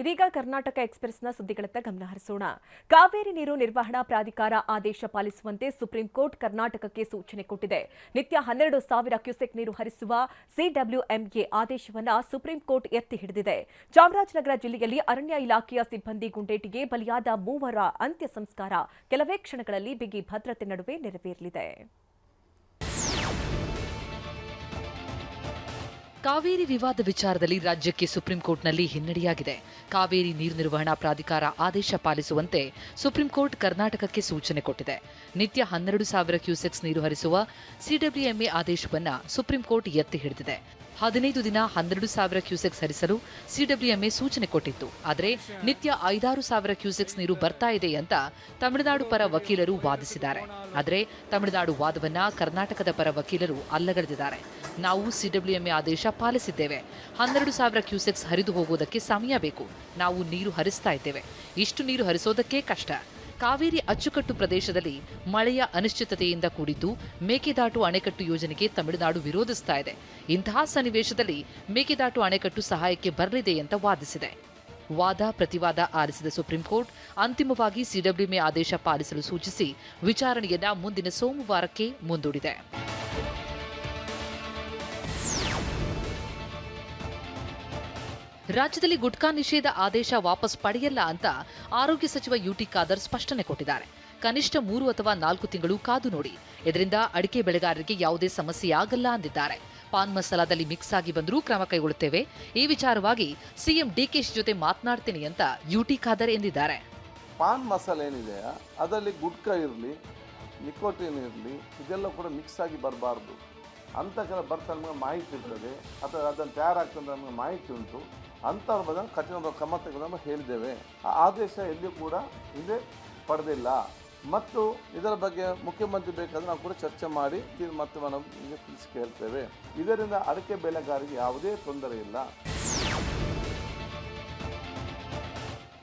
ಇದೀಗ ಕರ್ನಾಟಕ ಎಕ್ಸ್‌ಪ್ರೆಸ್‌ನ ಸುದ್ದಿಗಳತ್ತ ಗಮನ ಹರಿಸೋಣ. ಕಾವೇರಿ ನೀರು ನಿರ್ವಹಣಾ ಪ್ರಾಧಿಕಾರ ಆದೇಶ ಪಾಲಿಸುವಂತೆ ಸುಪ್ರೀಂ ಕೋರ್ಟ್ ಕರ್ನಾಟಕಕ್ಕೆ ಸೂಚನೆ ಕೊಟ್ಟಿದೆ. ನಿತ್ಯ 12,000 ಕ್ಯೂಸೆಕ್ ನೀರು ಹರಿಸುವ ಸಿಡಬ್ಲ್ಯೂಎಂಎ ಆದೇಶವನ್ನು ಸುಪ್ರೀಂ ಕೋರ್ಟ್ ಎತ್ತಿ ಹಿಡಿದಿದೆ. ಚಾಮರಾಜನಗರ ಜಿಲ್ಲೆಯಲ್ಲಿ ಅರಣ್ಯ ಇಲಾಖೆಯ ಸಿಬ್ಬಂದಿ ಗುಂಡೇಟಿಗೆ ಬಲಿಯಾದ 3ರ ಅಂತ್ಯ ಸಂಸ್ಕಾರ ಕೆಲವೇ ಕ್ಷಣಗಳಲ್ಲಿ ಬಿಗಿ ಭದ್ರತೆ ನಡುವೆ ನೆರವೇರಲಿದೆ. ಕಾವೇರಿ ವಿವಾದ ವಿಚಾರದಲ್ಲಿ ರಾಜ್ಯಕ್ಕೆ ಸುಪ್ರೀಂ ಕೋರ್ಟ್ನಲ್ಲಿ ಹಿನ್ನಡೆಯಾಗಿದೆ. ಕಾವೇರಿ ನೀರು ನಿರ್ವಹಣಾ ಪ್ರಾಧಿಕಾರ ಆದೇಶ ಪಾಲಿಸುವಂತೆ ಸುಪ್ರೀಂ ಕೋರ್ಟ್ ಕರ್ನಾಟಕಕ್ಕೆ ಸೂಚನೆ ಕೊಟ್ಟಿದೆ. ನಿತ್ಯ 12,000 ಕ್ಯೂಸೆಕ್ಸ್ ನೀರು ಹರಿಸುವ ಸಿಡಬ್ಲ್ಯೂಎಂಎ ಆದೇಶವನ್ನು ಸುಪ್ರೀಂ ಕೋರ್ಟ್ ಎತ್ತಿ ಹಿಡಿದಿದೆ. 15 ದಿನ 12,000 ಕ್ಯೂಸೆಕ್ಸ್ ಹರಿಸಲು ಸಿಡಬ್ಲ್ಯೂಎಂಎ ಸೂಚನೆ ಕೊಟ್ಟಿತ್ತು. ಆದರೆ ನಿತ್ಯ 5,000 ಕ್ಯೂಸೆಕ್ಸ್ ನೀರು ಬರ್ತಾ ಇದೆ ಅಂತ ತಮಿಳುನಾಡು ಪರ ವಕೀಲರು ವಾದಿಸಿದ್ದಾರೆ. ಆದರೆ ತಮಿಳುನಾಡು ವಾದವನ್ನ ಕರ್ನಾಟಕದ ಪರ ವಕೀಲರು ಅಲ್ಲಗಳೆದಿದ್ದಾರೆ. ನಾವು ಸಿಡಬ್ಲ್ಯೂಎಂಎ ಆದೇಶ ಪಾಲಿಸಿದ್ದೇವೆ. 12,000 ಕ್ಯೂಸೆಕ್ಸ್ ಹರಿದು ಹೋಗುವುದಕ್ಕೆ ಸಮಯ ಬೇಕು. ನಾವು ನೀರು ಹರಿಸ್ತಾ ಇದ್ದೇವೆ. ಇಷ್ಟು ನೀರು ಹರಿಸೋದಕ್ಕೆ ಕಷ್ಟ. ಕಾವೇರಿ ಅಚ್ಚುಕಟ್ಟು ಪ್ರದೇಶದಲ್ಲಿ ಮಳೆಯ ಅನಿಶ್ಚಿತತೆಯಿಂದ ಕೂಡಿದ್ದು ಮೇಕೆದಾಟು ಅಣೆಕಟ್ಟು ಯೋಜನೆಗೆ ತಮಿಳುನಾಡು ವಿರೋಧಿಸ್ತಾ ಇದೆ. ಇಂತಹ ಸನ್ನಿವೇಶದಲ್ಲಿ ಮೇಕೆದಾಟು ಅಣೆಕಟ್ಟು ಸಹಾಯಕ್ಕೆ ಬರಲಿದೆ ಅಂತ ವಾದಿಸಿದೆ. ವಾದ ಪ್ರತಿವಾದ ಆಲಿಸಿದ ಸುಪ್ರೀಂ ಕೋರ್ಟ್ ಅಂತಿಮವಾಗಿ ಸಿಡಬ್ಲ್ಯೂಎಂಎ ಆದೇಶ ಪಾಲಿಸಲು ಸೂಚಿಸಿ ವಿಚಾರಣೆಯನ್ನ ಮುಂದಿನ ಸೋಮವಾರಕ್ಕೆ ಮುಂದೂಡಿದೆ. ರಾಜ್ಯದಲ್ಲಿ ಗುಟ್ಕಾ ನಿಷೇಧ ಆದೇಶ ವಾಪಸ್ ಪಡೆಯಲ್ಲ ಅಂತ ಆರೋಗ್ಯ ಸಚಿವ ಯುಟಿ ಖಾದರ್ ಸ್ಪಷ್ಟನೆ ಕೊಟ್ಟಿದ್ದಾರೆ. ಕನಿಷ್ಠ 3 ಅಥವಾ 4 ತಿಂಗಳು ಕಾದು ನೋಡಿ. ಇದರಿಂದ ಅಡಿಕೆ ಬೆಳೆಗಾರರಿಗೆ ಯಾವುದೇ ಸಮಸ್ಯೆಯಾಗಲ್ಲ ಅಂದಿದ್ದಾರೆ. ಪಾನ್ ಮಸಾಲಾದಲ್ಲಿ ಮಿಕ್ಸ್ ಆಗಿ ಬಂದರೂ ಕ್ರಮ ಕೈಗೊಳ್ಳುತ್ತೇವೆ. ಈ ವಿಚಾರವಾಗಿ ಸಿಎಂ ಡಿಕೆಶಿ ಜೊತೆ ಮಾತನಾಡ್ತೀನಿ ಅಂತ ಯುಟಿ ಖಾದರ್ ಎಂದಿದ್ದಾರೆ. ಪಾನ್ ಮಸಾಲೆ ಏನಿದೆ ಅದರಲ್ಲಿ ಗುಟ್ಕಾ ಇರಲಿ, ನಿಕೋಟಿನ್ ಇರಲಿ, ಇದೆಲ್ಲ ಕೂಡ ಮಿಕ್ಸ್ ಆಗಿ ಬರಬಾರ್ದು ಅಂತ ಕೆಲ ಬರ್ತಾ ನಮಗೆ ಮಾಹಿತಿ ಇರ್ತದೆ, ಅಥವಾ ಅದನ್ನು ತಯಾರಾಗ್ತದೆ ನಮಗೆ ಮಾಹಿತಿ ಉಂಟು. ಅಂಥವ್ರ ಬಗ್ಗೆ ಕಠಿಣ ಕ್ರಮ ತೆಗೆದು ಹೇಳಿದ್ದೇವೆ. ಆ ಆದೇಶ ಎಲ್ಲಿಯೂ ಕೂಡ ಹಿಂದೆ ಪಡೆದಿಲ್ಲ. ಮತ್ತು ಇದರ ಬಗ್ಗೆ ಮುಖ್ಯಮಂತ್ರಿ ಬೇಕಾದ್ರೆ ನಾವು ಕೂಡ ಚರ್ಚೆ ಮಾಡಿ ಮತ್ತೆ ನಾವು ತಿಳಿಸಿ ಹೇಳ್ತೇವೆ. ಇದರಿಂದ ಅಡಿಕೆ ಬೆಳೆಗಾರರಿಗೆ ಯಾವುದೇ ತೊಂದರೆ ಇಲ್ಲ.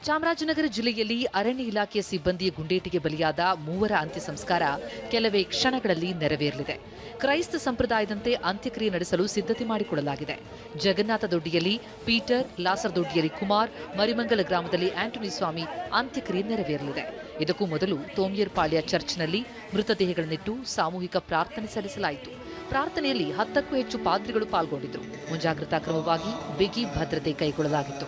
ಚಾಮರಾಜನಗರ ಜಿಲ್ಲೆಯಲ್ಲಿ ಅರಣ್ಯ ಇಲಾಖೆಯ ಸಿಬ್ಬಂದಿಯ ಗುಂಡೇಟಿಗೆ ಬಲಿಯಾದ 3ರ ಅಂತ್ಯ ಸಂಸ್ಕಾರ ಕೆಲವೇ ಕ್ಷಣಗಳಲ್ಲಿ ನೆರವೇರಲಿದೆ. ಕ್ರೈಸ್ತ ಸಂಪ್ರದಾಯದಂತೆ ಅಂತ್ಯಕ್ರಿಯೆ ನಡೆಸಲು ಸಿದ್ಧತೆ ಮಾಡಿಕೊಳ್ಳಲಾಗಿದೆ. ಜಗನ್ನಾಥ ದೊಡ್ಡಿಯಲ್ಲಿ ಪೀಟರ್, ಲಾಸರ್ ದೊಡ್ಡಿಯಲ್ಲಿ ಕುಮಾರ್, ಮರಿಮಂಗಲ ಗ್ರಾಮದಲ್ಲಿ ಆಂಟೋನಿ ಸ್ವಾಮಿ ಅಂತ್ಯಕ್ರಿಯೆ ನೆರವೇರಲಿದೆ. ಇದಕ್ಕೂ ಮೊದಲು ತೋಮಿಯರ್ಪಾಳ್ಯ ಚರ್ಚ್ನಲ್ಲಿ ಮೃತದೇಹಗಳನ್ನಿಟ್ಟು ಸಾಮೂಹಿಕ ಪ್ರಾರ್ಥನೆ ಸಲ್ಲಿಸಲಾಯಿತು. ಪ್ರಾರ್ಥನೆಯಲ್ಲಿ 10ಕ್ಕೂ ಹೆಚ್ಚು ಪಾದ್ರಿಗಳು ಪಾಲ್ಗೊಂಡಿದ್ದರು. ಮುಂಜಾಗ್ರತಾ ಕ್ರಮವಾಗಿ ಬಿಗಿ ಭದ್ರತೆ ಕೈಗೊಳ್ಳಲಾಗಿತ್ತು.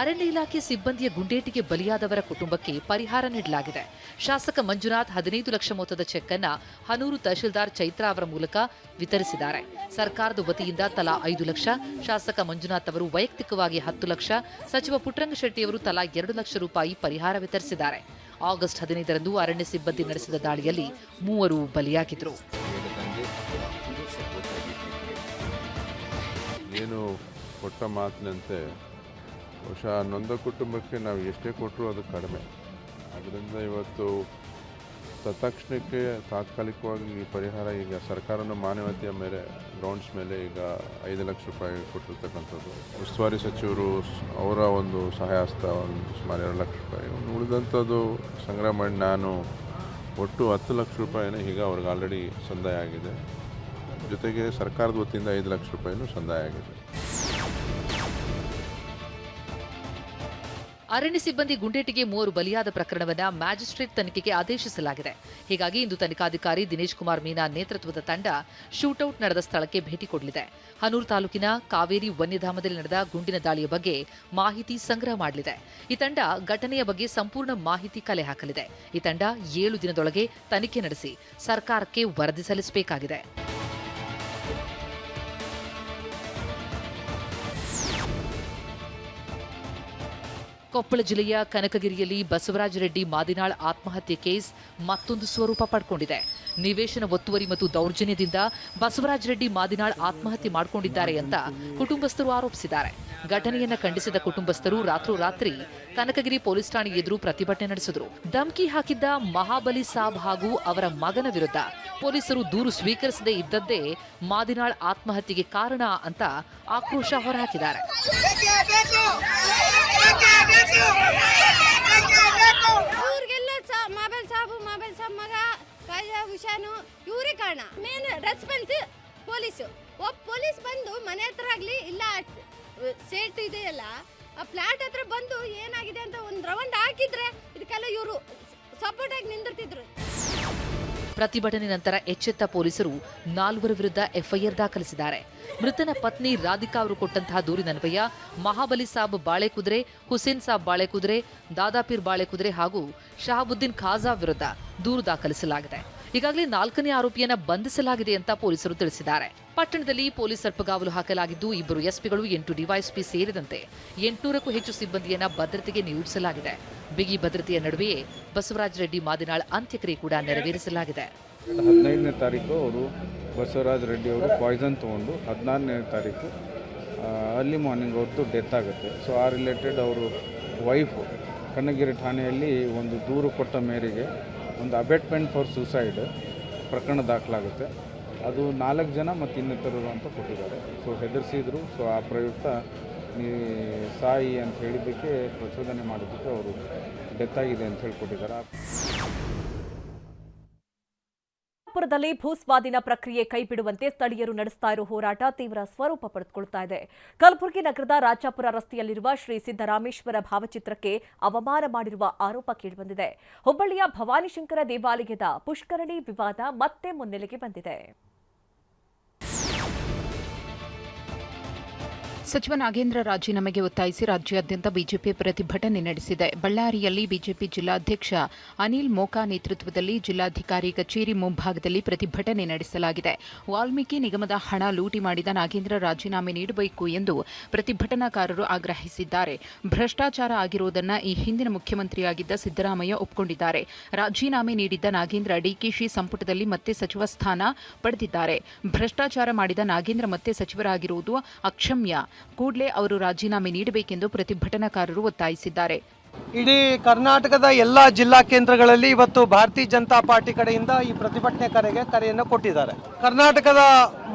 ಅರಣ್ಯ ಇಲಾಖೆ ಸಿಬ್ಬಂದಿಯ ಗುಂಡೇಟಿಗೆ ಬಲಿಯಾದವರ ಕುಟುಂಬಕ್ಕೆ ಪರಿಹಾರ ನೀಡಲಾಗಿದೆ. ಶಾಸಕ ಮಂಜುನಾಥ್ 15 ಲಕ್ಷ ಮೊತ್ತದ ಚೆಕ್ ಅನ್ನು ಹನೂರು ತಹಶೀಲ್ದಾರ್ ಚೈತ್ರಾ ಅವರ ಮೂಲಕ ವಿತರಿಸಿದ್ದಾರೆ. ಸರ್ಕಾರದ ವತಿಯಿಂದ ತಲಾ 5 ಲಕ್ಷ, ಶಾಸಕ ಮಂಜುನಾಥ್ ಅವರು ವೈಯಕ್ತಿಕವಾಗಿ 10 ಲಕ್ಷ, ಸಚಿವ ಪುಟ್ಟರಂಗ ಶೆಟ್ಟಿ ಅವರು ತಲಾ 2 ಲಕ್ಷ ರೂಪಾಯಿ ಪರಿಹಾರ ವಿತರಿಸಿದ್ದಾರೆ. ಆಗಸ್ಟ್ 15ರಂದು ಅರಣ್ಯ ಸಿಬ್ಬಂದಿ ನಡೆಸಿದ ದಾಳಿಯಲ್ಲಿ 3 ಬಲಿಯಾಗಿದ್ದರು. ಏನು ಕೊಟ್ಟ ಮಾತಿನಂತೆ ಬಹುಶಃ ನೊಂದ ಕುಟುಂಬಕ್ಕೆ ನಾವು ಎಷ್ಟೇ ಕೊಟ್ಟರೂ ಅದು ಕಡಿಮೆ. ಅದರಿಂದ ಇವತ್ತು ತತ್ಕ್ಷಣಕ್ಕೆ ತಾತ್ಕಾಲಿಕವಾಗಿ ಈ ಪರಿಹಾರ ಈಗ ಸರ್ಕಾರನ ಮಾನವೀಯತೆಯ ಮೇಲೆ ಗ್ರೌಂಡ್ಸ್ ಮೇಲೆ ಈಗ 5 ಲಕ್ಷ ರೂಪಾಯಿ ಕೊಟ್ಟಿರ್ತಕ್ಕಂಥದ್ದು. ಉಸ್ತುವಾರಿ ಸಚಿವರು ಅವರ ಒಂದು ಸಹಾಯಹಸ್ತ ಒಂದು ಸುಮಾರು 2 ಲಕ್ಷ ರೂಪಾಯಿ, ಉಳಿದಂಥದ್ದು ಸಂಗ್ರಹ ಮಾಡಿ ನಾನು ಒಟ್ಟು 10 ಲಕ್ಷ ರೂಪಾಯಿನ ಈಗ ಅವ್ರಿಗೆ ಆಲ್ರೆಡಿ ಸಂದಾಯ ಆಗಿದೆ. ಜೊತೆಗೆ ಸರ್ಕಾರದ ವತಿಯಿಂದ 5 ಲಕ್ಷ ರೂಪಾಯಿನೂ ಸಂದಾಯ ಆಗಿದೆ. ಅರಣ್ಯ ಸಿಬ್ಬಂದಿ ಗುಂಡೇಟಿಗೆ 3 ಬಲಿಯಾದ ಪ್ರಕರಣವನ್ನು ಮ್ಯಾಜಿಸ್ಟ್ರೇಟ್ ತನಿಖೆಗೆ ಆದೇಶಿಸಲಾಗಿದೆ. ಹೀಗಾಗಿ ಇಂದು ತನಿಖಾಧಿಕಾರಿ ದಿನೇಶ್ ಕುಮಾರ್ ಮೀನಾ ನೇತೃತ್ವದ ತಂಡ ಶೂಟೌಟ್ ನಡೆದ ಸ್ಥಳಕ್ಕೆ ಭೇಟಿ ಕೊಡಲಿದೆ. ಹನೂರು ತಾಲೂಕಿನ ಕಾವೇರಿ ವನ್ಯಧಾಮದಲ್ಲಿ ನಡೆದ ಗುಂಡಿನ ದಾಳಿಯ ಬಗ್ಗೆ ಮಾಹಿತಿ ಸಂಗ್ರಹ ಮಾಡಲಿದೆ. ಈ ತಂಡ ಘಟನೆಯ ಬಗ್ಗೆ ಸಂಪೂರ್ಣ ಮಾಹಿತಿ ಕಲೆ ಹಾಕಲಿದೆ. ಈ ತಂಡ 7 ದಿನದೊಳಗೆ ತನಿಖೆ ನಡೆಸಿ ಸರ್ಕಾರಕ್ಕೆ ವರದಿ ಸಲ್ಲಿಸಬೇಕಾಗಿದೆ. ಕೊಪ್ಪಳ ಜಿಲ್ಲೆಯ ಕನಕಗಿರಿಯಲ್ಲಿ ಬಸವರಾಜ ರೆಡ್ಡಿ ಮಾದಿನಾಳ್ ಆತ್ಮಹತ್ಯೆ ಕೇಸ್ ಮತ್ತೊಂದು ಸ್ವರೂಪ ಪಡ್ಕೊಂಡಿದೆ. ನಿವೇಶನ ಒತ್ತುವರಿ ಮತ್ತು ದೌರ್ಜನ್ಯದಿಂದ ಬಸವರಾಜ ರೆಡ್ಡಿ ಮಾದಿನಾಳ್ ಆತ್ಮಹತ್ಯೆ ಮಾಡಿಕೊಂಡಿದ್ದಾರೆ ಅಂತ ಕುಟುಂಬಸ್ಥರು ಆರೋಪಿಸಿದ್ದಾರೆ. ಘಟನೆಯನ್ನ ಖಂಡಿಸಿದ ಕುಟುಂಬಸ್ಥರು ರಾತ್ರೋರಾತ್ರಿ ಕನಕಗಿರಿ ಪೊಲೀಸ್ ಠಾಣೆ ಎದುರು ಪ್ರತಿಭಟನೆ ನಡೆಸಿದರು. ಧಮಕಿ ಹಾಕಿದ್ದ ಮಹಾಬಲಿ ಸಾಬ್ ಹಾಗೂ ಅವರ ಮಗನ ವಿರುದ್ಧ ಪೊಲೀಸರು ದೂರು ಸ್ವೀಕರಿಸದೇ ಇದ್ದದ್ದೇ ಮಾದಿನಾಳ್ ಆತ್ಮಹತ್ಯೆಗೆ ಕಾರಣ ಅಂತ ಆಕ್ರೋಶ ಹೊರಹಾಕಿದ್ದಾರೆ. ರೌಂಡ್ ಹಾಕಿದ್ರೆ ಇದಕ್ಕೆಲ್ಲ ಇವರು ಸಪೋರ್ಟ್ ಆಗಿ ನಿಂದಿರ್ತಿದ್ರು. ಪ್ರತಿಭಟನೆ ನಂತರ ಎಚ್ಚೆತ್ತ ಪೊಲೀಸರು 4 ವಿರುದ್ಧ ಎಫ್ಐಆರ್ ದಾಖಲಿಸಿದ್ದಾರೆ. ಮೃತನ ಪತ್ನಿ ರಾಧಿಕಾ ಅವರು ಕೊಟ್ಟಂತಹ ದೂರಿನನ್ವಯ ಮಹಾಬಲಿ ಸಾಬ್ ಬಾಳೆಕುದ್ರೆ, ಹುಸೇನ್ ಸಾಬ್ ಬಾಳೆಕುದ್ರೆ, ದಾದಾಪೀರ್ ಬಾಳೆಕುದ್ರೆ ಹಾಗೂ ಶಹಾಬುದ್ದೀನ್ ಖಾಜಾ ವಿರುದ್ಧ ದೂರು ದಾಖಲಿಸಲಾಗಿದೆ. ಈಗಾಗಲೇ 4ನೇ ಆರೋಪಿಯನ್ನ ಬಂಧಿಸಲಾಗಿದೆ ಅಂತ ಪೊಲೀಸರು ತಿಳಿಸಿದ್ದಾರೆ. ಪಟ್ಟಣದಲ್ಲಿ ಪೊಲೀಸ್ ಸರ್ಪಗಾವಲು ಹಾಕಲಾಗಿದ್ದು 2 ಎಸ್ಪಿಗಳು 8 ಡಿವೈಎಸ್ಪಿ ಸೇರಿದಂತೆ 800ಕ್ಕೂ ಹೆಚ್ಚು ಸಿಬ್ಬಂದಿಯನ್ನ ಭದ್ರತೆಗೆ ನಿಯೋಜಿಸಲಾಗಿದೆ. ಬಿಗಿ ಭದ್ರತೆಯ ನಡುವೆಯೇ ಬಸವರಾಜ ರೆಡ್ಡಿ ಮಾದಿನಾಳ್ ಅಂತ್ಯಕ್ರಿಯೆ ಕೂಡ ನೆರವೇರಿಸಲಾಗಿದೆ. 15ನೇ ತಾರೀಕು ಅವರು ಬಸವರಾಜ ರೆಡ್ಡಿ ಅವರು ಪಾಯ್ಸನ್ ತೊಗೊಂಡು 16ನೇ ತಾರೀಕು ಅರ್ಲಿ ಮಾರ್ನಿಂಗ್ ಅವ್ರದ್ದು ಡೆತ್ ಆಗುತ್ತೆ. ಸೊ ಆ ರಿಲೇಟೆಡ್ ಅವರು ವೈಫು ಕಣ್ಣಗಿರಿ ಠಾಣೆಯಲ್ಲಿ ಒಂದು ದೂರು ಕೊಟ್ಟ ಮೇರೆಗೆ ಒಂದು ಅಬೇಟ್ಮೆಂಟ್ ಫಾರ್ ಸೂಸೈಡ್ ಪ್ರಕರಣ ದಾಖಲಾಗುತ್ತೆ. ಅದು 4 ಜನ ಮತ್ತು ಇನ್ನಿತರರು ಅಂತ ಕೊಟ್ಟಿದ್ದಾರೆ. ಸೊ ಹೆದರಿಸಿದ್ರು. ಸೊ ಆ ಪ್ರಯುಕ್ತ ಸಾಯಿ ಅಂತ ಹೇಳಿದ್ದಕ್ಕೆ ಪ್ರಚೋದನೆ ಮಾಡಿದ್ದಕ್ಕೆ ಅವರು ಡೆತ್ ಆಗಿದೆ ಅಂತ ಹೇಳ್ಕೊಟ್ಟಿದ್ದಾರೆ. ಪುರದಲ್ಲಿ ಭೂಸ್ವಾಧೀನ ಪ್ರಕ್ರಿಯೆ ಕೈಬಿಡುವಂತೆ ಸ್ಥಳೀಯರು ನಡೆಸ್ತಾ ಇರೋ ಹೋರಾಟ ತೀವ್ರ ಸ್ವರೂಪ ಪಡೆದುಕೊಳ್ತಾ ಇದೆ. ಕಲಬುರಗಿ ನಗರದ ರಾಜಾಪುರ ರಸ್ತೆಯಲ್ಲಿರುವ ಶ್ರೀ ಸಿದ್ದರಾಮೇಶ್ವರ ಭಾವಚಿತ್ರಕ್ಕೆ ಅವಮಾನ ಮಾಡಿರುವ ಆರೋಪ ಕೇಳಿಬಂದಿದೆ. ಹುಬ್ಬಳ್ಳಿಯ ಭವಾನಿಶಂಕರ ದೇವಾಲಯದ ಪುಷ್ಕರಣಿ ವಿವಾದ ಮತ್ತೆ ಮುನ್ನೆಲೆಗೆ ಬಂದಿದೆ. ಸಚಿವ ನಾಗೇಂದ್ರ ರಾಜೀನಾಮೆಗೆ ಒತ್ತಾಯಿಸಿ ರಾಜ್ಯಾದ್ಯಂತ ಬಿಜೆಪಿ ಪ್ರತಿಭಟನೆ ನಡೆಸಿದೆ. ಬಳ್ಳಾರಿಯಲ್ಲಿ ಬಿಜೆಪಿ ಜಿಲ್ಲಾಧ್ಯಕ್ಷ ಅನಿಲ್ ಮೋಕಾ ನೇತೃತ್ವದಲ್ಲಿ ಜಿಲ್ಲಾಧಿಕಾರಿ ಕಚೇರಿ ಮುಂಭಾಗದಲ್ಲಿ ಪ್ರತಿಭಟನೆ ನಡೆಸಲಾಗಿದೆ. ವಾಲ್ಮೀಕಿ ನಿಗಮದ ಹಣ ಲೂಟಿ ಮಾಡಿದ ನಾಗೇಂದ್ರ ರಾಜೀನಾಮೆ ನೀಡಬೇಕು ಎಂದು ಪ್ರತಿಭಟನಾಕಾರರು ಆಗ್ರಹಿಸಿದ್ದಾರೆ. ಭ್ರಷ್ಟಾಚಾರ ಆಗಿರುವುದನ್ನು ಈ ಹಿಂದಿನ ಮುಖ್ಯಮಂತ್ರಿಯಾಗಿದ್ದ ಸಿದ್ದರಾಮಯ್ಯ ಒಪ್ಪಿಕೊಂಡಿದ್ದಾರೆ. ರಾಜೀನಾಮೆ ನೀಡಿದ್ದ ನಾಗೇಂದ್ರ ಡಿಕೆಶಿ ಸಂಪುಟದಲ್ಲಿ ಮತ್ತೆ ಸಚಿವ ಸ್ಥಾನ ಪಡೆದಿದ್ದಾರೆ. ಭ್ರಷ್ಟಾಚಾರ ಮಾಡಿದ ನಾಗೇಂದ್ರ ಮತ್ತೆ ಸಚಿವರಾಗಿರುವುದು ಅಕ್ಷಮ್ಯ. ಕೂಡಲೇ ಅವರು ರಾಜೀನಾಮೆ ನೀಡಬೇಕೆಂದು ಪ್ರತಿಭಟನಾಕಾರರು ಒತ್ತಾಯಿಸಿದ್ದಾರೆ. ಇಡೀ ಕರ್ನಾಟಕದ ಎಲ್ಲ ಜಿಲ್ಲಾ ಕೇಂದ್ರಗಳಲ್ಲಿ ಇವತ್ತು ಭಾರತೀಯ ಜನತಾ ಪಾರ್ಟಿ ಕಡೆಯಿಂದ ಈ ಪ್ರತಿಭಟನೆ ಕರೆಯನ್ನು ಕೊಟ್ಟಿದ್ದಾರೆ. ಕರ್ನಾಟಕದ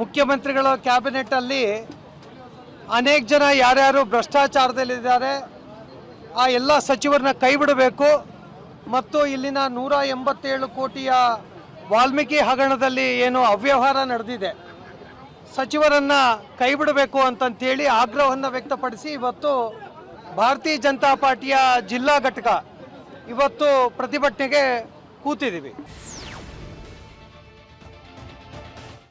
ಮುಖ್ಯಮಂತ್ರಿಗಳ ಕ್ಯಾಬಿನೆಟ್ ಅಲ್ಲಿ ಅನೇಕ ಜನ ಯಾರ್ಯಾರು ಭ್ರಷ್ಟಾಚಾರದಲ್ಲಿದ್ದಾರೆ ಆ ಎಲ್ಲ ಸಚಿವರನ್ನ ಕೈಬಿಡಬೇಕು ಮತ್ತು ಇಲ್ಲಿನ 187 ಕೋಟಿಯ ವಾಲ್ಮೀಕಿ ಹಗರಣದಲ್ಲಿ ಏನು ಅವ್ಯವಹಾರ ನಡೆದಿದೆ ಸಚಿವರನ್ನ ಕೈಬಿಡಬೇಕು ಅಂತಂತೇಳಿ ಆಗ್ರಹವನ್ನು ವ್ಯಕ್ತಪಡಿಸಿ ಇವತ್ತು ಭಾರತೀಯ ಜನತಾ ಪಾರ್ಟಿಯ ಜಿಲ್ಲಾ ಘಟಕ ಇವತ್ತು ಪ್ರತಿಭಟನೆಗೆ ಕೂತಿದ್ದೀವಿ.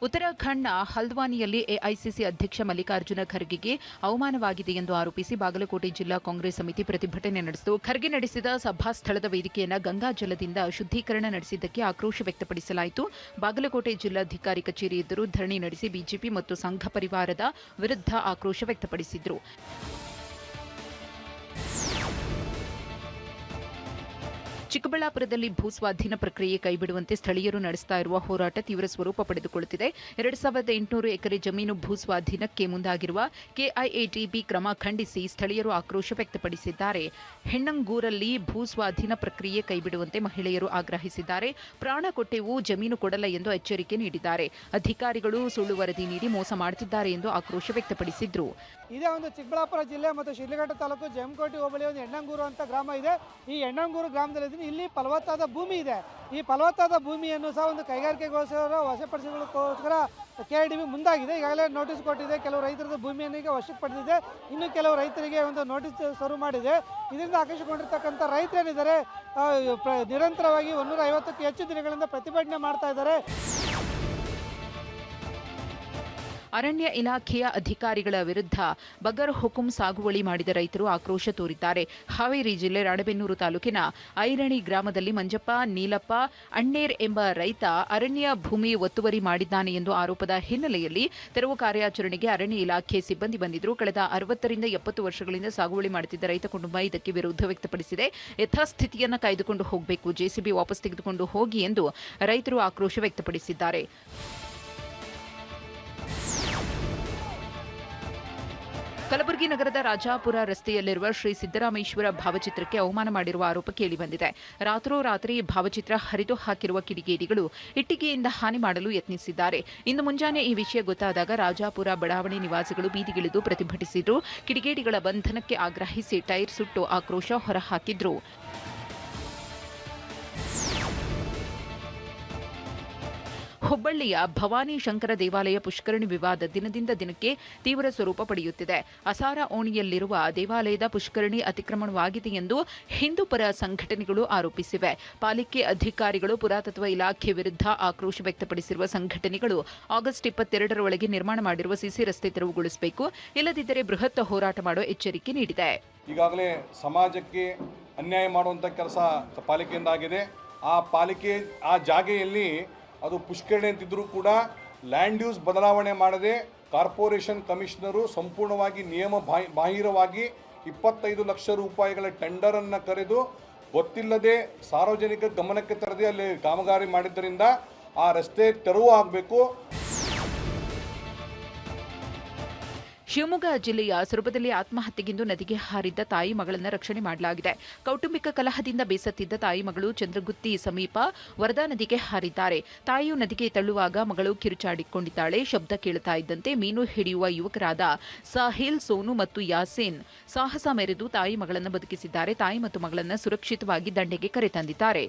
ಉತ್ತರಾಖಂಡ್ನ ಹಲ್ದ್ವಾನಿಯಲ್ಲಿ ಎಐಸಿಸಿ ಅಧ್ಯಕ್ಷ ಮಲ್ಲಿಕಾರ್ಜುನ ಖರ್ಗೆಗೆ ಅವಮಾನವಾಗಿದೆ ಎಂದು ಆರೋಪಿಸಿ ಬಾಗಲಕೋಟೆ ಜಿಲ್ಲಾ ಕಾಂಗ್ರೆಸ್ ಸಮಿತಿ ಪ್ರತಿಭಟನೆ ನಡೆಸಿತು. ಖರ್ಗೆ ನಡೆಸಿದ ಸಭಾ ಸ್ಥಳದ ವೇದಿಕೆಯನ್ನು ಗಂಗಾಜಲದಿಂದ ಶುದ್ಧೀಕರಣ ನಡೆಸಿದ್ದಕ್ಕೆ ಆಕ್ರೋಶ ವ್ಯಕ್ತಪಡಿಸಲಾಯಿತು. ಬಾಗಲಕೋಟೆ ಜಿಲ್ಲಾಧಿಕಾರಿ ಕಚೇರಿ ಎದುರು ಧರಣಿ ನಡೆಸಿ ಬಿಜೆಪಿ ಮತ್ತು ಸಂಘ ಪರಿವಾರದ ವಿರುದ್ಧ ಆಕ್ರೋಶ ವ್ಯಕ್ತಪಡಿಸಿದರು. ಚಿಕ್ಕಬಳ್ಳಾಪುರದಲ್ಲಿ ಭೂಸ್ವಾಧೀನ ಪ್ರಕ್ರಿಯೆ ಕೈಬಿಡುವಂತೆ ಸ್ಥಳೀಯರು ನಡೆಸ್ತಾ ಇರುವ ಹೋರಾಟ ತೀವ್ರ ಸ್ವರೂಪ ಪಡೆದುಕೊಳ್ಳುತ್ತಿದೆ. 2800 ಎಕರೆ ಜಮೀನು ಭೂಸ್ವಾಧೀನಕ್ಕೆ ಮುಂದಾಗಿರುವ ಕೆಐಎಟಿಬಿ ಕ್ರಮ ಖಂಡಿಸಿ ಸ್ಥಳೀಯರು ಆಕ್ರೋಶ ವ್ಯಕ್ತಪಡಿಸಿದ್ದಾರೆ. ಹೆಣ್ಣಂಗೂರಲ್ಲಿ ಭೂಸ್ವಾಧೀನ ಪ್ರಕ್ರಿಯೆ ಕೈಬಿಡುವಂತೆ ಮಹಿಳೆಯರು ಆಗ್ರಹಿಸಿದ್ದಾರೆ. ಪ್ರಾಣ ಕೊಟ್ಟೆವು, ಜಮೀನು ಕೊಡಲ್ಲ ಎಂದು ಎಚ್ಚರಿಕೆ ನೀಡಿದ್ದಾರೆ. ಅಧಿಕಾರಿಗಳು ಸುಳ್ಳು ವರದಿ ನೀಡಿ ಮೋಸ ಮಾಡುತ್ತಿದ್ದಾರೆ ಎಂದು ಆಕ್ರೋಶ ವ್ಯಕ್ತಪಡಿಸಿದ್ರು. ಇದೇ ಒಂದು ಚಿಕ್ಕಬಳ್ಳಾಪುರ ಜಿಲ್ಲೆ ಮತ್ತು ಶಿಡ್ಲಘಟ್ಟ ತಾಲೂಕು ಜಮಕೋಟೆ ಹೋಬಳಿ ಒಂದು ಹೆಣ್ಣಂಗೂರು ಅಂತ ಗ್ರಾಮ ಇದೆ. ಈ ಹೆಣ್ಣಂಗೂರು ಗ್ರಾಮದಲ್ಲಿ ಇಲ್ಲಿ ಫಲವತ್ತಾದ ಭೂಮಿ ಇದೆ. ಈ ಫಲವತ್ತಾದ ಭೂಮಿಯನ್ನು ಸಹ ಒಂದು ಕೈಗಾರಿಕೆಗೋಸ್ಕರ ವಶಪಡಿಸಿಕೊಳ್ಳೋಸ್ಕರ ಕೆಐಡಿಬಿ ಮುಂದಾಗಿದೆ. ಈಗಾಗಲೇ ನೋಟಿಸ್ ಕೊಟ್ಟಿದೆ. ಕೆಲವು ರೈತರದ ಭೂಮಿಯನ್ನು ಈಗ ವಶಕ್ಕೆ ಪಡೆದಿದೆ. ಇನ್ನು ಕೆಲವು ರೈತರಿಗೆ ಒಂದು ನೋಟಿಸ್ ಸರ್ವ್ ಮಾಡಿದೆ. ಇದರಿಂದ ಆಕರ್ಷಿಕೊಂಡಿರ್ತಕ್ಕಂಥ ರೈತರೇನಿದ್ದಾರೆ ನಿರಂತರವಾಗಿ 150ಕ್ಕೂ ಹೆಚ್ಚು ದಿನಗಳಿಂದ ಪ್ರತಿಭಟನೆ ಮಾಡ್ತಾ ಇದ್ದಾರೆ. ಅರಣ್ಯ ಇಲಾಖೆಯ ಅಧಿಕಾರಿಗಳ ವಿರುದ್ಧ ಬಗರ್ ಹುಕುಂ ಸಾಗುವಳಿ ಮಾಡಿದ ರೈತರು ಆಕ್ರೋಶ ತೋರಿದ್ದಾರೆ. ಹಾವೇರಿ ಜಿಲ್ಲೆ ರಾಣೆಬೆನ್ನೂರು ತಾಲೂಕಿನ ಐರಣಿ ಗ್ರಾಮದಲ್ಲಿ ಮಂಜಪ್ಪ ನೀಲಪ್ಪ ಅಣ್ಣೇರ್ ಎಂಬ ರೈತ ಅರಣ್ಯ ಭೂಮಿ ಒತ್ತುವರಿ ಮಾಡಿದ್ದಾನೆ ಎಂದು ಆರೋಪದ ಹಿನ್ನೆಲೆಯಲ್ಲಿ ತೆರವು ಕಾರ್ಯಾಚರಣೆಗೆ ಅರಣ್ಯ ಇಲಾಖೆ ಸಿಬ್ಬಂದಿ ಬಂದಿದ್ದರು. ಕಳೆದ 60ರಿಂದ 70 ವರ್ಷಗಳಿಂದ ಸಾಗುವಳಿ ಮಾಡುತ್ತಿದ್ದ ರೈತ ಕುಟುಂಬ ಇದಕ್ಕೆ ವಿರೋಧ ವ್ಯಕ್ತಪಡಿಸಿದೆ. ಯಥಾಸ್ಥಿತಿಯನ್ನು ಕಾಯ್ದುಕೊಂಡು ಹೋಗಬೇಕು, ಜೆಸಿಬಿ ವಾಪಸ್ ತೆಗೆದುಕೊಂಡು ಹೋಗಿ ಎಂದು ರೈತರು ಆಕ್ರೋಶ ವ್ಯಕ್ತಪಡಿಸಿದ್ದಾರೆ. ಕಲಬುರಗಿ ನಗರದ ರಾಜಾಪುರ ರಸ್ತೆಯಲ್ಲಿರುವ ಶ್ರೀ ಸಿದ್ದರಾಮೇಶ್ವರ ಭಾವಚಿತ್ರಕ್ಕೆ ಅವಮಾನ ಮಾಡಿರುವ ಆರೋಪ ಕೇಳಿಬಂದಿದೆ. ರಾತ್ರೋರಾತ್ರಿ ಭಾವಚಿತ್ರ ಹರಿದು ಹಾಕಿರುವ ಕಿಡಿಗೇಡಿಗಳು ಇಟ್ಟಿಗೆಯಿಂದ ಹಾನಿ ಮಾಡಲು ಯತ್ನಿಸಿದ್ದಾರೆ. ಇಂದು ಮುಂಜಾನೆ ಈ ವಿಷಯ ಗೊತ್ತಾದಾಗ ರಾಜಾಪುರ ಬಡಾವಣೆ ನಿವಾಸಿಗಳು ಬೀದಿಗಿಳಿದು ಪ್ರತಿಭಟಿಸಿದ್ರು. ಕಿಡಿಗೇಡಿಗಳ ಬಂಧನಕ್ಕೆ ಆಗ್ರಹಿಸಿ ಟೈರ್ ಸುಟ್ಟು ಆಕ್ರೋಶ ಹೊರಹಾಕಿದ್ರು. ಹುಬ್ಬಳ್ಳಿಯ ಭವಾನಿ ಶಂಕರ ದೇವಾಲಯ ಪುಷ್ಕರಣಿ ವಿವಾದ ದಿನದಿಂದ ದಿನಕ್ಕೆ ತೀವ್ರ ಸ್ವರೂಪ ಪಡೆಯುತ್ತಿದೆ. ಅಸಾರ ಓಣಿಯಲ್ಲಿರುವ ದೇವಾಲಯದ ಪುಷ್ಕರಣಿ ಅತಿಕ್ರಮಣವಾಗಿದೆ ಎಂದು ಹಿಂದೂಪರ ಸಂಘಟನೆಗಳು ಆರೋಪಿಸಿವೆ. ಪಾಲಿಕೆ ಅಧಿಕಾರಿಗಳು, ಪುರಾತತ್ವ ಇಲಾಖೆ ವಿರುದ್ಧ ಆಕ್ರೋಶ ವ್ಯಕ್ತಪಡಿಸಿರುವ ಸಂಘಟನೆಗಳು ಆಗಸ್ಟ್ 22ರ ಒಳಗೆ ನಿರ್ಮಾಣ ಮಾಡಿರುವ ಸಿಸಿ ರಸ್ತೆ ತೆರವುಗೊಳಿಸಬೇಕು, ಇಲ್ಲದಿದ್ದರೆ ಬೃಹತ್ ಹೋರಾಟ ಮಾಡುವ ಎಚ್ಚರಿಕೆ ನೀಡಿದೆ. ಈಗಾಗಲೇ ಸಮಾಜಕ್ಕೆ ಅನ್ಯಾಯ ಮಾಡುವಂಥ ಕೆಲಸ ಪಾಲಿಕೆಯಿಂದ ಆಗಿದೆ. ಆ ಜಾಗೆಯಲ್ಲಿ ಅದು ಪುಷ್ಕರಣಿ ಅಂತಿದ್ರೂ ಕೂಡ ಲ್ಯಾಂಡ್ ಯೂಸ್ ಬದಲಾವಣೆ ಮಾಡದೆ ಕಾರ್ಪೊರೇಷನ್ ಕಮಿಷನರು ಸಂಪೂರ್ಣವಾಗಿ ನಿಯಮ ಬಾಹಿರವಾಗಿ 25 ಲಕ್ಷ ರೂಪಾಯಿಗಳ ಟೆಂಡರನ್ನು ಕರೆದು ಗೊತ್ತಿಲ್ಲದೆ ಸಾರ್ವಜನಿಕ ಗಮನಕ್ಕೆ ತರದೆ ಅಲ್ಲಿ ಕಾಮಗಾರಿ ಮಾಡಿದ್ದರಿಂದ ಆ ರಸ್ತೆ ತೆರವು ಆಗಬೇಕು. ಶಿವಮೊಗ್ಗ ಜಿಲ್ಲೆಯ ಸುರಪದಲ್ಲಿ ಆತ್ಮಹತ್ಯೆಗೆಂದು ನದಿಗೆ ಹಾರಿದ್ದ ತಾಯಿ ಮಗಳನ್ನು ರಕ್ಷಣೆ ಮಾಡಲಾಗಿದೆ. ಕೌಟುಂಬಿಕ ಕಲಹದಿಂದ ಬೇಸತ್ತಿದ್ದ ತಾಯಿ ಮಗಳು ಚಂದ್ರಗುತ್ತಿ ಸಮೀಪ ವರದಾ ನದಿಗೆ ಹಾರಿದ್ದಾರೆ. ತಾಯಿಯು ನದಿಗೆ ತಳ್ಳುವಾಗ ಮಗಳು ಕಿರುಚಾಡಿಕೊಂಡಿದ್ದಾಳೆ. ಶಬ್ದ ಕೇಳುತ್ತಾ ಇದ್ದಂತೆ ಮೀನು ಹಿಡಿಯುವ ಯುವಕರಾದ ಸಾಹಿಲ್, ಸೋನು ಮತ್ತು ಯಾಸೀನ್ ಸಾಹಸ ಮೆರೆದು ತಾಯಿ ಮಗಳನ್ನು ಬದುಕಿಸಿದ್ದಾರೆ. ತಾಯಿ ಮತ್ತು ಮಗಳನ್ನು ಸುರಕ್ಷಿತವಾಗಿ ದಂಡೆಗೆ ಕರೆತಂದಿದ್ದಾರೆ.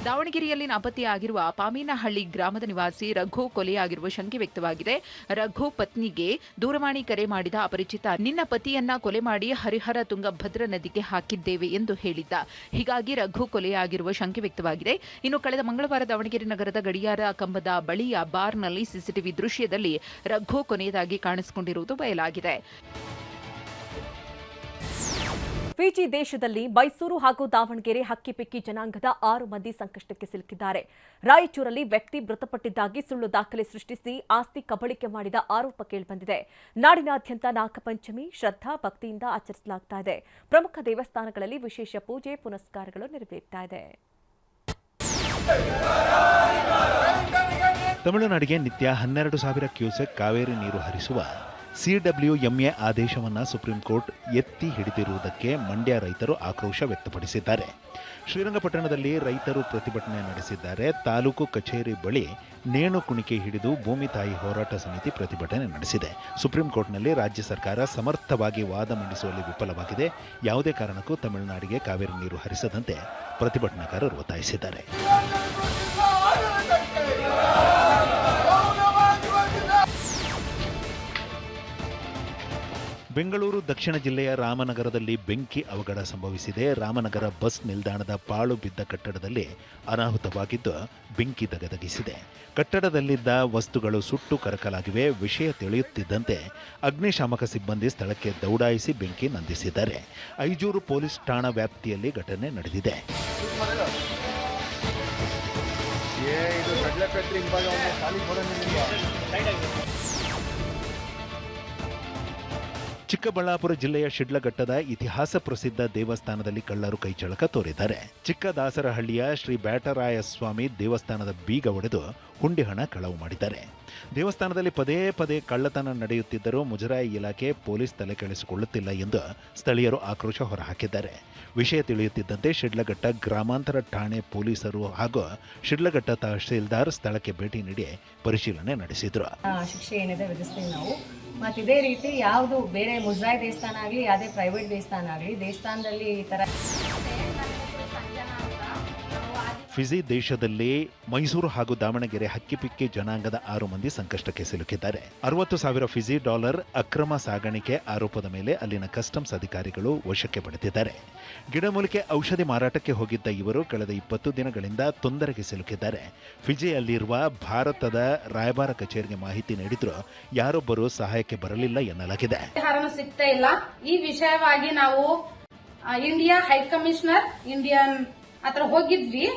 ದಾವಣಗೆರೆಯಲ್ಲಿ ನಾಪತ್ತೆಯಾಗಿರುವ ಪಾಮೇನಹಳ್ಳಿ ಗ್ರಾಮದ ನಿವಾಸಿ ರಘು ಕೊಲೆಯಾಗಿರುವ ಶಂಕೆ ವ್ಯಕ್ತವಾಗಿದೆ. ರಘು ಪತ್ನಿಗೆ ದೂರವಾಣಿ ಕರೆ ಮಾಡಿದ ಅಪರಿಚಿತ, ನಿನ್ನ ಪತಿಯನ್ನ ಕೊಲೆ ಮಾಡಿ ಹರಿಹರ ತುಂಗಭದ್ರಾ ನದಿಗೆ ಹಾಕಿದ್ದೇವೆ ಎಂದು ಹೇಳಿದ್ದ. ಹೀಗಾಗಿ ರಘು ಕೊಲೆಯಾಗಿರುವ ಶಂಕೆ ವ್ಯಕ್ತವಾಗಿದೆ. ಇನ್ನು ಕಳೆದ ಮಂಗಳವಾರ ದಾವಣಗೆರೆ ನಗರದ ಗಡಿಯಾರ ಕಂಬದ ಬಳಿಯ ಬಾರ್ನಲ್ಲಿ ಸಿಸಿಟಿವಿ ದೃಶ್ಯದಲ್ಲಿ ರಘು ಕೊನೆಯದಾಗಿ ಕಾಣಿಸಿಕೊಂಡಿರುವುದು ಬಯಲಾಗಿದೆ. ಫಿಜಿ ದೇಶದಲ್ಲಿ ಮೈಸೂರು ಹಾಗೂ ದಾವಣಗೆರೆ ಹಕ್ಕಿಪಿಕ್ಕಿ ಜನಾಂಗದ 6 ಮಂದಿ ಸಂಕಷ್ಟಕ್ಕೆ ಸಿಲುಕಿದ್ದಾರೆ. ರಾಯಚೂರಲ್ಲಿ ವ್ಯಕ್ತಿ ಮೃತಪಟ್ಟಿದ್ದಾಗಿ ಸುಳ್ಳು ದಾಖಲೆ ಸೃಷ್ಟಿಸಿ ಆಸ್ತಿ ಕಬಳಿಕೆ ಮಾಡಿದ ಆರೋಪ ಕೇಳಿಬಂದಿದೆ. ನಾಡಿನಾದ್ಯಂತ ನಾಗಪಂಚಮಿ ಶ್ರದ್ಧಾ ಭಕ್ತಿಯಿಂದ ಆಚರಿಸಲಾಗ್ತಾ ಇದೆ. ಪ್ರಮುಖ ದೇವಸ್ಥಾನಗಳಲ್ಲಿ ವಿಶೇಷ ಪೂಜೆ ಪುನಸ್ಕಾರಗಳು ನೆರವೇರ್ತಾ ಇದೆ. ತಮಿಳುನಾಡಿಗೆ ನಿತ್ಯ 12,000 ಕ್ಯೂಸೆಕ್ ಕಾವೇರಿ ನೀರು ಹರಿಸುವ CWMA ಆದೇಶವನ್ನು ಸುಪ್ರೀಂ ಕೋರ್ಟ್ ಎತ್ತಿ ಹಿಡಿದಿರುವುದಕ್ಕೆ ಮಂಡ್ಯ ರೈತರು ಆಕ್ರೋಶ ವ್ಯಕ್ತಪಡಿಸಿದ್ದಾರೆ. ಶ್ರೀರಂಗಪಟ್ಟಣದಲ್ಲಿ ರೈತರು ಪ್ರತಿಭಟನೆ ನಡೆಸಿದ್ದಾರೆ. ತಾಲೂಕು ಕಚೇರಿ ಬಳಿ ನೇಣು ಕುಣಿಕೆ ಹಿಡಿದು ಭೂಮಿ ತಾಯಿ ಹೋರಾಟ ಸಮಿತಿ ಪ್ರತಿಭಟನೆ ನಡೆಸಿದೆ. ಸುಪ್ರೀಂ ಕೋರ್ಟ್ನಲ್ಲಿ ರಾಜ್ಯ ಸರ್ಕಾರ ಸಮರ್ಥವಾಗಿ ವಾದ ಮಂಡಿಸುವಲ್ಲಿ ವಿಫಲವಾಗಿದೆ. ಯಾವುದೇ ಕಾರಣಕ್ಕೂ ತಮಿಳುನಾಡಿಗೆ ಕಾವೇರಿ ನೀರು ಹರಿಸದಂತೆ ಪ್ರತಿಭಟನಾಕಾರರು ಒತ್ತಾಯಿಸಿದ್ದಾರೆ. ಬೆಂಗಳೂರು ದಕ್ಷಿಣ ಜಿಲ್ಲೆಯ ರಾಮನಗರದಲ್ಲಿ ಬೆಂಕಿ ಅವಘಡ ಸಂಭವಿಸಿದೆ. ರಾಮನಗರ ಬಸ್ ನಿಲ್ದಾಣದ ಪಾಳು ಬಿದ್ದ ಕಟ್ಟಡದಲ್ಲಿ ಅನಾಹುತವಾಗಿದ್ದು ಬೆಂಕಿ ದಗದಗಿಸಿದೆ. ಕಟ್ಟಡದಲ್ಲಿದ್ದ ವಸ್ತುಗಳು ಸುಟ್ಟು ಕರಕಲಾಗಿವೆ. ವಿಷಯ ತಿಳಿಯುತ್ತಿದ್ದಂತೆ ಅಗ್ನಿಶಾಮಕ ಸಿಬ್ಬಂದಿ ಸ್ಥಳಕ್ಕೆ ದೌಡಾಯಿಸಿ ಬೆಂಕಿ ನಂದಿಸಿದ್ದಾರೆ. ಐಜೂರು ಪೊಲೀಸ್ ಠಾಣಾ ವ್ಯಾಪ್ತಿಯಲ್ಲಿ ಘಟನೆ ನಡೆದಿದೆ. ಚಿಕ್ಕಬಳ್ಳಾಪುರ ಜಿಲ್ಲೆಯ ಶಿಡ್ಲಘಟ್ಟದ ಇತಿಹಾಸ ಪ್ರಸಿದ್ಧ ದೇವಸ್ಥಾನದಲ್ಲಿ ಕಳ್ಳರು ಕೈಚಳಕ ತೋರಿದ್ದಾರೆ. ಚಿಕ್ಕದಾಸರಹಳ್ಳಿಯ ಶ್ರೀ ಬ್ಯಾಟರಾಯಸ್ವಾಮಿ ದೇವಸ್ಥಾನದ ಬೀಗ ಒಡೆದು ಹುಂಡಿ ಹಣ ಕಳವು ಮಾಡಿದ್ದಾರೆ. ದೇವಸ್ಥಾನದಲ್ಲಿ ಪದೇ ಪದೇ ಕಳ್ಳತನ ನಡೆಯುತ್ತಿದ್ದರೂ ಮುಜರಾಯಿ ಇಲಾಖೆ ಪೊಲೀಸ್ ತಲೆ ಕೆಡಿಸಿಕೊಳ್ಳುತ್ತಿಲ್ಲ ಎಂದು ಸ್ಥಳೀಯರು ಆಕ್ರೋಶ ಹೊರಹಾಕಿದ್ದಾರೆ. ವಿಷಯ ತಿಳಿಯುತ್ತಿದ್ದಂತೆ ಶಿಡ್ಲಘಟ್ಟ ಗ್ರಾಮಾಂತರ ಠಾಣೆ ಪೊಲೀಸರು ಹಾಗೂ ಶಿಡ್ಲಘಟ್ಟ ತಹಶೀಲ್ದಾರ್ ಸ್ಥಳಕ್ಕೆ ಭೇಟಿ ನೀಡಿ ಪರಿಶೀಲನೆ ನಡೆಸಿದರು. ಶಿಕ್ಷೆ ಏನಿದೆ ವಿಧಿಸ್ತೀವಿ ನಾವು. ಮತ್ತು ಇದೇ ರೀತಿ ಯಾವುದು ಬೇರೆ ಮುಜರಾಯಿ ದೇವಸ್ಥಾನ ಆಗಲಿ ಯಾವುದೇ ಪ್ರೈವೇಟ್ ದೇವಸ್ಥಾನ ಆಗಲಿ ದೇವಸ್ಥಾನದಲ್ಲಿ ಈ ಥರ ಫಿಜಿ ದೇಶದಲ್ಲಿ ಮೈಸೂರು ಹಾಗೂ ದಾವಣಗೆರೆ ಹಕ್ಕಿಪಿಕ್ಕಿ ಜನಾಂಗದ 6 ಮಂದಿ ಸಂಕಷ್ಟಕ್ಕೆ ಸಿಲುಕಿದ್ದಾರೆ. 60,000 ಫಿಜಿ ಡಾಲರ್ ಅಕ್ರಮ ಸಾಗಾಣಿಕೆ ಆರೋಪದ ಮೇಲೆ ಅಲ್ಲಿನ ಕಸ್ಟಮ್ಸ್ ಅಧಿಕಾರಿಗಳು ವಶಕ್ಕೆ ಪಡೆದಿದ್ದಾರೆ. ಗಿಡಮೂಲಿಕೆ ಔಷಧಿ ಮಾರಾಟಕ್ಕೆ ಹೋಗಿದ್ದ ಇವರು ಕಳೆದ 20 ದಿನಗಳಿಂದ ತೊಂದರೆಗೆ ಸಿಲುಕಿದ್ದಾರೆ. ಫಿಜಿಯಲ್ಲಿರುವ ಭಾರತದ ರಾಯಭಾರ ಕಚೇರಿಗೆ ಮಾಹಿತಿ ನೀಡಿದ್ರು ಯಾರೊಬ್ಬರು ಸಹಾಯಕ್ಕೆ ಬರಲಿಲ್ಲ ಎನ್ನಲಾಗಿದೆ. ಸಿಗ್ತಾ ಇಲ್ಲ. ಈ ವಿಷಯವಾಗಿ ನಾವು ಇಂಡಿಯಾ ಹೈಕಮಿಷನರ್ ಇಂಡಿಯನ್ ಹತ್ರ ಹೋಗಿದ್ವಿ.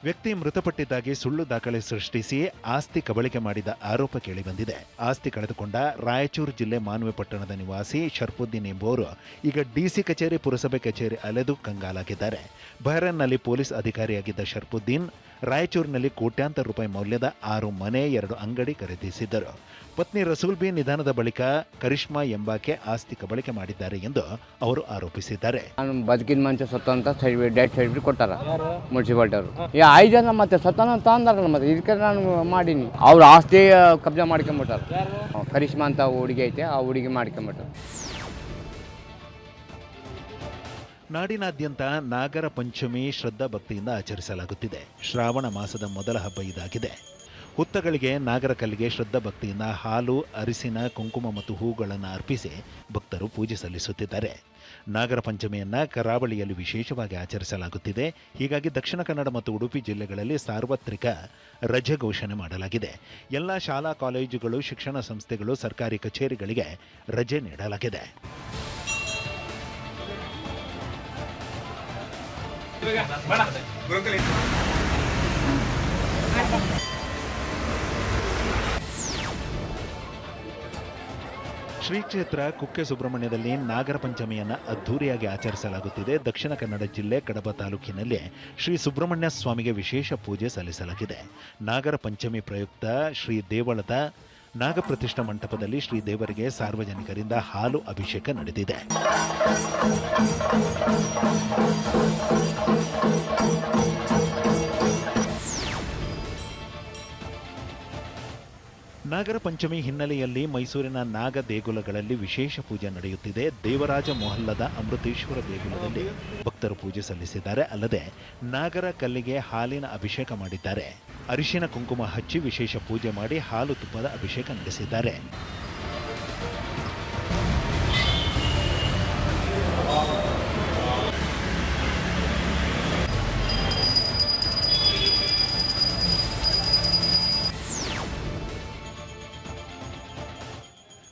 ವ್ಯಕ್ತಿ ಮೃತಪಟ್ಟಿದ್ದಾಗಿ ಸುಳ್ಳು ದಾಖಲೆ ಸೃಷ್ಟಿಸಿ ಆಸ್ತಿ ಕಬಳಿಕೆ ಮಾಡಿದ ಆರೋಪ ಕೇಳಿಬಂದಿದೆ. ಆಸ್ತಿ ಕಳೆದುಕೊಂಡ ರಾಯಚೂರು ಜಿಲ್ಲೆ ಮಾನ್ವೆ ಪಟ್ಟಣದ ನಿವಾಸಿ ಶರ್ಫುದ್ದೀನ್ ಎಂಬುವರು ಈಗ ಡಿಸಿ ಕಚೇರಿ ಪುರಸಭೆ ಕಚೇರಿ ಅಲೆದು ಕಂಗಾಲಾಗಿದ್ದಾರೆ. ಬಹ್ರೇನ್ನಲ್ಲಿ ಪೊಲೀಸ್ ಅಧಿಕಾರಿಯಾಗಿದ್ದ ಶರ್ಫುದ್ದೀನ್ ರಾಯಚೂರಿನಲ್ಲಿ ಕೋಟ್ಯಾಂತರ ರೂಪಾಯಿ ಮೌಲ್ಯದ 6 ಮನೆ 2 ಅಂಗಡಿ ಖರೀದಿಸಿದ್ದರು. ಪತ್ನಿ ರಸೂಲ್ ಬಿ ನಿಧನದ ಬಳಿಕ ಕರಿಷ್ಮಾ ಎಂಬಾಕೆ ಆಸ್ತಿ ಕಬಳಿಕೆ ಮಾಡಿದ್ದಾರೆ ಎಂದು ಅವರು ಆರೋಪಿಸಿದ್ದಾರೆ. ನಾನು ಬದುಕಿನ ಮಂಚ ಸತ್ತ ಅಂತ ಡೆತ್ ಸರ್ಟಿಫಿಕೇಟ್ ಕೊಟ್ಟಾರ ಮುನ್ಸಿಪಾಲ್ಟಿ ಅವರು. 5 ಜನ ಮತ್ತೆ ಸತ್ತನ ತಂದಾರಲ್ಲ, ಮತ್ತೆ ಇದಕ್ಕೆ ನಾನು ಮಾಡೀನಿ. ಅವ್ರು ಆಸ್ತಿ ಕಬ್ಜಾ ಮಾಡ್ಕೊಂಬಿಟ್ಟಾರ. ಕರಿಷ್ಮಾ ಅಂತ ಹುಡುಗಿ ಐತೆ, ಆ ಹುಡುಗಿ ಮಾಡ್ಕೊಂಬಿಟ್ಟಾರ. ನಾಡಿನಾದ್ಯಂತ ನಾಗರ ಪಂಚಮಿ ಶ್ರದ್ಧಾ ಭಕ್ತಿಯಿಂದ ಆಚರಿಸಲಾಗುತ್ತಿದೆ. ಶ್ರಾವಣ ಮಾಸದ ಮೊದಲ ಹಬ್ಬ ಇದಾಗಿದೆ. ಹುತ್ತಗಳಿಗೆ ನಾಗರ ಕಲ್ಲಿಗೆ ಶ್ರದ್ಧಾ ಭಕ್ತಿಯಿಂದ ಹಾಲು, ಅರಿಸಿನ, ಕುಂಕುಮ ಮತ್ತು ಹೂಗಳನ್ನು ಅರ್ಪಿಸಿ ಭಕ್ತರು ಪೂಜೆ ಸಲ್ಲಿಸುತ್ತಿದ್ದಾರೆ. ನಾಗರ ಪಂಚಮಿಯನ್ನು ಕರಾವಳಿಯಲ್ಲಿ ವಿಶೇಷವಾಗಿ ಆಚರಿಸಲಾಗುತ್ತಿದೆ. ಹೀಗಾಗಿ ದಕ್ಷಿಣ ಕನ್ನಡ ಮತ್ತು ಉಡುಪಿ ಜಿಲ್ಲೆಗಳಲ್ಲಿ ಸಾರ್ವತ್ರಿಕ ರಜೆ ಘೋಷಣೆ ಮಾಡಲಾಗಿದೆ. ಎಲ್ಲ ಶಾಲಾ ಕಾಲೇಜುಗಳು, ಶಿಕ್ಷಣ ಸಂಸ್ಥೆಗಳು, ಸರ್ಕಾರಿ ಕಚೇರಿಗಳಿಗೆ ರಜೆ ನೀಡಲಾಗಿದೆ. ಶ್ರೀ ಕ್ಷೇತ್ರ ಕುಕ್ಕೆ ಸುಬ್ರಹ್ಮಣ್ಯದಲ್ಲಿ ನಾಗರ ಪಂಚಮಿಯನ್ನು ಅದ್ಧೂರಿಯಾಗಿ ಆಚರಿಸಲಾಗುತ್ತಿದೆ. ದಕ್ಷಿಣ ಕನ್ನಡ ಜಿಲ್ಲೆ ಕಡಬ ತಾಲೂಕಿನಲ್ಲಿ ಶ್ರೀ ಸುಬ್ರಹ್ಮಣ್ಯ ಸ್ವಾಮಿಗೆ ವಿಶೇಷ ಪೂಜೆ ಸಲ್ಲಿಸಲಾಗಿದೆ. ನಾಗರ ಪಂಚಮಿ ಪ್ರಯುಕ್ತ ಶ್ರೀ ದೇವಳದ ನಾಗಪ್ರತಿಷ್ಠಾ ಮಂಟಪದಲ್ಲಿ ಶ್ರೀ ದೇವರಿಗೆ ಸಾರ್ವಜನಿಕರಿಂದ ಹಾಲು ಅಭಿಷೇಕ ನಡೆದಿದೆ. ನಾಗರ ಪಂಚಮಿ ಹಿನ್ನೆಲೆಯಲ್ಲಿ ಮೈಸೂರಿನ ನಾಗ ದೇಗುಲಗಳಲ್ಲಿ ವಿಶೇಷ ಪೂಜೆ ನಡೆಯುತ್ತಿದೆ. ದೇವರಾಜ ಮೊಹಲ್ಲದ ಅಮೃತೇಶ್ವರ ದೇಗುಲದಲ್ಲಿ ಭಕ್ತರು ಪೂಜೆ ಸಲ್ಲಿಸಿದ್ದಾರೆ. ಅಲ್ಲದೆ ನಾಗರ ಕಲ್ಲಿಗೆ ಹಾಲಿನ ಅಭಿಷೇಕ ಮಾಡಿದ್ದಾರೆ. ಅರಿಶಿನ ಕುಂಕುಮ ಹಚ್ಚಿ ವಿಶೇಷ ಪೂಜೆ ಮಾಡಿ ಹಾಲು ತುಪ್ಪದ ಅಭಿಷೇಕ ನಡೆಸಿದ್ದಾರೆ.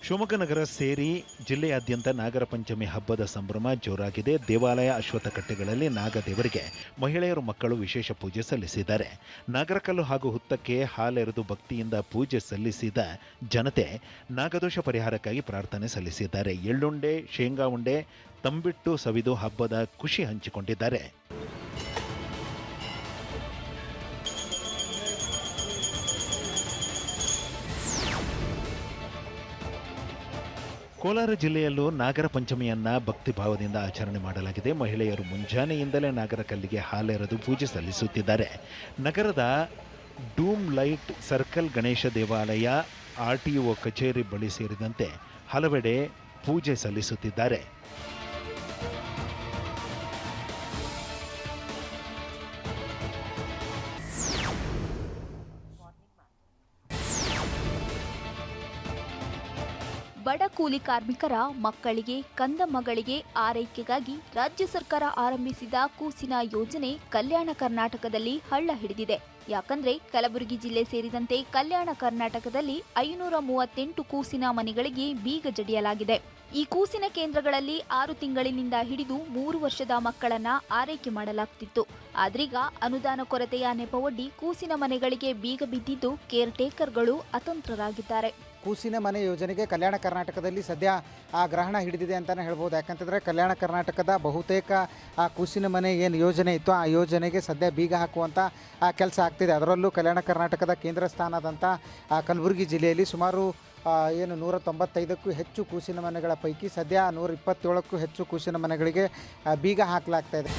ಶಿವಮೊಗ್ಗ ನಗರ ಸೇರಿ ಜಿಲ್ಲೆಯಾದ್ಯಂತ ನಾಗರ ಪಂಚಮಿ ಹಬ್ಬದ ಸಂಭ್ರಮ ಜೋರಾಗಿದೆ. ದೇವಾಲಯ, ಅಶ್ವತ್ಥಕಟ್ಟೆಗಳಲ್ಲಿ ನಾಗದೇವರಿಗೆ ಮಹಿಳೆಯರು, ಮಕ್ಕಳು ವಿಶೇಷ ಪೂಜೆ ಸಲ್ಲಿಸಿದ್ದಾರೆ. ನಾಗರಕಲ್ಲು ಹಾಗೂ ಹುತ್ತಕ್ಕೆ ಹಾಲೆರೆದು ಭಕ್ತಿಯಿಂದ ಪೂಜೆ ಸಲ್ಲಿಸಿದ ಜನತೆ ನಾಗದೋಷ ಪರಿಹಾರಕ್ಕಾಗಿ ಪ್ರಾರ್ಥನೆ ಸಲ್ಲಿಸಿದ್ದಾರೆ. ಎಳ್ಳುಂಡೆ, ಶೇಂಗಾ ಉಂಡೆ, ತಂಬಿಟ್ಟು ಸವಿದು ಹಬ್ಬದ ಖುಷಿ ಹಂಚಿಕೊಂಡಿದ್ದಾರೆ. ಕೋಲಾರ ಜಿಲ್ಲೆಯಲ್ಲೂ ನಾಗರ ಪಂಚಮಿಯನ್ನ ಭಕ್ತಿಭಾವದಿಂದ ಆಚರಣೆ ಮಾಡಲಾಗಿದೆ. ಮಹಿಳೆಯರು ಮುಂಜಾನೆಯಿಂದಲೇ ನಾಗರ ಕಲ್ಲಿಗೆ ಹಾಲೆರೆದು ಪೂಜೆ ಸಲ್ಲಿಸುತ್ತಿದ್ದಾರೆ. ನಗರದ ಡೂಮ್ ಲೈಟ್ ಸರ್ಕಲ್ ಗಣೇಶ ದೇವಾಲಯ, ಆರ್ಟಿಒ ಕಚೇರಿ ಬಳಿ ಸೇರಿದಂತೆ ಹಲವೆಡೆ ಪೂಜೆ ಸಲ್ಲಿಸುತ್ತಿದ್ದಾರೆ. ಬಡ ಕೂಲಿ ಕಾರ್ಮಿಕರ ಮಕ್ಕಳಿಗೆ, ಕಂದ ಮಗಳಿಗೆ ಆರೈಕೆಗಾಗಿ ರಾಜ್ಯ ಸರ್ಕಾರ ಆರಂಭಿಸಿದ ಕೂಸಿನ ಯೋಜನೆ ಕಲ್ಯಾಣ ಕರ್ನಾಟಕದಲ್ಲಿ ಹಳ್ಳ ಹಿಡಿದಿದೆ. ಯಾಕಂದ್ರೆ ಕಲಬುರಗಿ ಜಿಲ್ಲೆ ಸೇರಿದಂತೆ ಕಲ್ಯಾಣ ಕರ್ನಾಟಕದಲ್ಲಿ 538 ಕೂಸಿನ ಮನೆಗಳಿಗೆ ಬೀಗ ಜಡಿಯಲಾಗಿದೆ. ಈ ಕೂಸಿನ ಕೇಂದ್ರಗಳಲ್ಲಿ 6 ತಿಂಗಳಿನಿಂದ ಹಿಡಿದು 3 ವರ್ಷದ ಮಕ್ಕಳನ್ನ ಆರೈಕೆ ಮಾಡಲಾಗ್ತಿತ್ತು. ಆದ್ರೀಗ ಅನುದಾನ ಕೊರತೆಯ ನೆಪವೊಡ್ಡಿ ಕೂಸಿನ ಮನೆಗಳಿಗೆ ಬೀಗ ಬಿದ್ದಿದ್ದು ಕೇರ್ ಟೇಕರ್ಗಳು ಅತಂತ್ರರಾಗಿದ್ದಾರೆ. ಕೂಸಿನ ಮನೆ ಯೋಜನೆಗೆ ಕಲ್ಯಾಣ ಕರ್ನಾಟಕದಲ್ಲಿ ಸದ್ಯ ಆ ಗ್ರಹಣ ಹಿಡಿದಿದೆ ಅಂತಲೇ ಹೇಳ್ಬೋದು. ಯಾಕಂತಂದರೆ ಕಲ್ಯಾಣ ಕರ್ನಾಟಕದ ಬಹುತೇಕ ಆ ಕೂಸಿನ ಮನೆ ಏನು ಯೋಜನೆ ಇತ್ತು ಆ ಯೋಜನೆಗೆ ಸದ್ಯ ಬೀಗ ಹಾಕುವಂಥ ಕೆಲಸ ಆಗ್ತಿದೆ. ಅದರಲ್ಲೂ ಕಲ್ಯಾಣ ಕರ್ನಾಟಕದ ಕೇಂದ್ರ ಸ್ಥಾನದಂಥ ಕಲಬುರಗಿ ಜಿಲ್ಲೆಯಲ್ಲಿ ಸುಮಾರು 195ಕ್ಕೂ ಹೆಚ್ಚು ಕೂಸಿನ ಮನೆಗಳ ಪೈಕಿ ಸದ್ಯ 127ಕ್ಕೂ ಹೆಚ್ಚು ಕೂಸಿನ ಮನೆಗಳಿಗೆ ಬೀಗ ಹಾಕಲಾಗ್ತಾ ಇದೆ.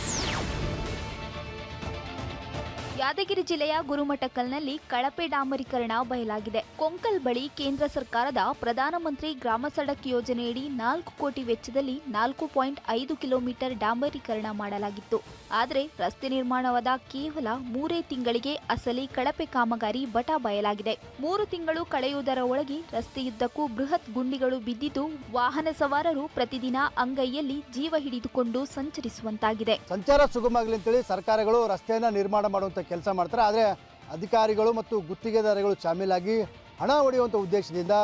ಯಾದಗಿರಿ ಜಿಲ್ಲೆಯ ಗುರುಮಠಕಲ್ನಲ್ಲಿ ಕಳಪೆ ಡಾಂಬರೀಕರಣ ಬಯಲಾಗಿದೆ. ಕೊಂಕಲ್ ಬಳಿ ಕೇಂದ್ರ ಸರ್ಕಾರದ ಪ್ರಧಾನಮಂತ್ರಿ ಗ್ರಾಮ ಸಡಕ್ ಯೋಜನೆಯಡಿ 4 ಕೋಟಿ ವೆಚ್ಚದಲ್ಲಿ 4.5 ಕಿಲೋಮೀಟರ್ ಡಾಂಬರೀಕರಣ ಮಾಡಲಾಗಿತ್ತು. ಆದರೆ ರಸ್ತೆ ನಿರ್ಮಾಣವಾದ ಕೇವಲ 3 ತಿಂಗಳಿಗೆ ಅಸಲಿ ಕಳಪೆ ಕಾಮಗಾರಿ ಬಟ ಬಯಲಾಗಿದೆ. 3 ತಿಂಗಳು ಕಳೆಯುವುದರ ಒಳಗೆ ರಸ್ತೆಯುದ್ದಕ್ಕೂ ಬೃಹತ್ ಗುಂಡಿಗಳು ಬಿದ್ದಿದ್ದು ವಾಹನ ಸವಾರರು ಪ್ರತಿದಿನ ಅಂಗೈಯಲ್ಲಿ ಜೀವ ಹಿಡಿದುಕೊಂಡು ಸಂಚರಿಸುವಂತಾಗಿದೆ. ಸಂಚಾರ ಸುಗಮವಾಗಲಿ ಅಂತೇಳಿ ಸರ್ಕಾರಗಳು ರಸ್ತೆಯನ್ನು ನಿರ್ಮಾಣ ಮಾಡುವಂಥ ಕೆಲಸ ಮಾಡ್ತಾರೆ. ಆದರೆ ಅಧಿಕಾರಿಗಳು ಮತ್ತು ಗುತ್ತಿಗೆದಾರಗಳು ಶಾಮೀಲಾಗಿ ಹಣ ಹೊಡೆಯುವಂಥ ಉದ್ದೇಶದಿಂದ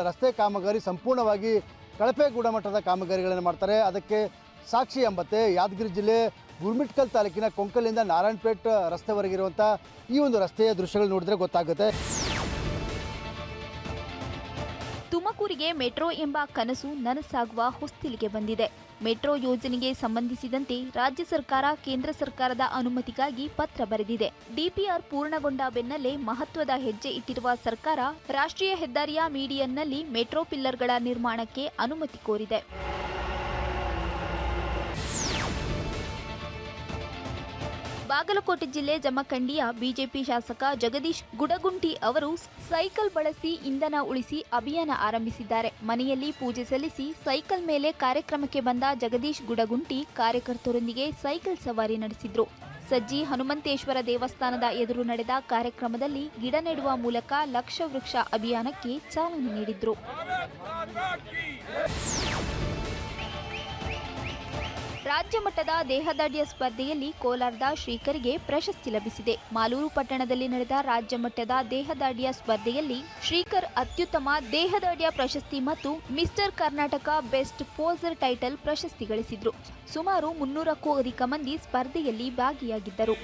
ರಸ್ತೆ ಕಾಮಗಾರಿ ಸಂಪೂರ್ಣವಾಗಿ ಕಳಪೆ ಗುಣಮಟ್ಟದ ಕಾಮಗಾರಿಗಳನ್ನು ಮಾಡ್ತಾರೆ. ಅದಕ್ಕೆ ಸಾಕ್ಷಿ ಎಂಬತ್ತೆ ಯಾದಗಿರಿ ಜಿಲ್ಲೆ ಗುರುಮಿಟ್ಕಲ್ ತಾಲೂಕಿನ ಕೊಂಕಲಿಂದ ನಾರಾಯಣಪೇಟ್ ರಸ್ತೆವರೆಗಿರುವಂಥ ಈ ಒಂದು ರಸ್ತೆಯ ದೃಶ್ಯಗಳು ನೋಡಿದ್ರೆ ಗೊತ್ತಾಗುತ್ತೆ. ತುಮಕೂರಿಗೆ ಮೆಟ್ರೋ ಎಂಬ ಕನಸು ನನಸಾಗುವ ಹೊಸ್ತಿಲಿಗೆ ಬಂದಿದೆ. ಮೆಟ್ರೋ ಯೋಜನೆಗೆ ಸಂಬಂಧಿಸಿದಂತೆ ರಾಜ್ಯ ಸರ್ಕಾರ ಕೇಂದ್ರ ಸರ್ಕಾರದ ಅನುಮತಿಗಾಗಿ ಪತ್ರ ಬರೆದಿದೆ. ಡಿಪಿಆರ್ ಪೂರ್ಣಗೊಂಡ ಬೆನ್ನಲ್ಲೇ ಮಹತ್ವದ ಹೆಜ್ಜೆ ಇಟ್ಟಿರುವ ಸರ್ಕಾರ ರಾಷ್ಟ್ರೀಯ ಹೆದ್ದಾರಿಯ ಮೀಡಿಯನ್ನಲ್ಲಿ ಮೆಟ್ರೋ ಪಿಲ್ಲರ್ಗಳ ನಿರ್ಮಾಣಕ್ಕೆ ಅನುಮತಿ ಕೋರಿದೆ. ಬಾಗಲಕೋಟೆ ಜಿಲ್ಲೆ ಜಮಖಂಡಿಯ ಬಿಜೆಪಿ ಶಾಸಕ ಜಗದೀಶ್ ಗುಡಗುಂಟಿ ಅವರು ಸೈಕಲ್ ಬಳಸಿ ಇಂಧನ ಉಳಿಸಿ ಅಭಿಯಾನ ಆರಂಭಿಸಿದ್ದಾರೆ. ಮನೆಯಲ್ಲಿ ಪೂಜೆ ಸಲ್ಲಿಸಿ ಸೈಕಲ್ ಮೇಲೆ ಕಾರ್ಯಕ್ರಮಕ್ಕೆ ಬಂದ ಜಗದೀಶ್ ಗುಡಗುಂಟಿ ಕಾರ್ಯಕರ್ತರೊಂದಿಗೆ ಸೈಕಲ್ ಸವಾರಿ ನಡೆಸಿದ್ರು. ಸಜ್ಜಿ ಹನುಮಂತೇಶ್ವರ ದೇವಸ್ಥಾನದ ಎದುರು ನಡೆದ ಕಾರ್ಯಕ್ರಮದಲ್ಲಿ ಗಿಡ ನೆಡುವ ಮೂಲಕ ಲಕ್ಷ ವೃಕ್ಷ ಅಭಿಯಾನಕ್ಕೆ ಚಾಲನೆ ನೀಡಿದ್ರು. ರಾಜ್ಯ ಮಟ್ಟದ ದೇಹದಾಢ್ಯ ಸ್ಪರ್ಧೆಯಲ್ಲಿ ಕೋಲಾರದ ಶ್ರೀಕರ್ಗೆ ಪ್ರಶಸ್ತಿ ಲಭಿಸಿದೆ. ಮಾಲೂರು ಪಟ್ಟಣದಲ್ಲಿ ನಡೆದ ರಾಜ್ಯ ಮಟ್ಟದ ದೇಹದಾಢ್ಯ ಸ್ಪರ್ಧೆಯಲ್ಲಿ ಶ್ರೀಕರ್ ಅತ್ಯುತ್ತಮ ದೇಹದಾಢ್ಯ ಪ್ರಶಸ್ತಿ ಮತ್ತು ಮಿಸ್ಟರ್ ಕರ್ನಾಟಕ ಬೆಸ್ಟ್ ಪೋಸರ್ ಟೈಟಲ್ ಪ್ರಶಸ್ತಿ ಗಳಿಸಿದ್ರು. ಸುಮಾರು 300ಕ್ಕೂ ಅಧಿಕ ಮಂದಿ ಸ್ಪರ್ಧೆಯಲ್ಲಿ ಭಾಗಿಯಾಗಿದ್ದರು.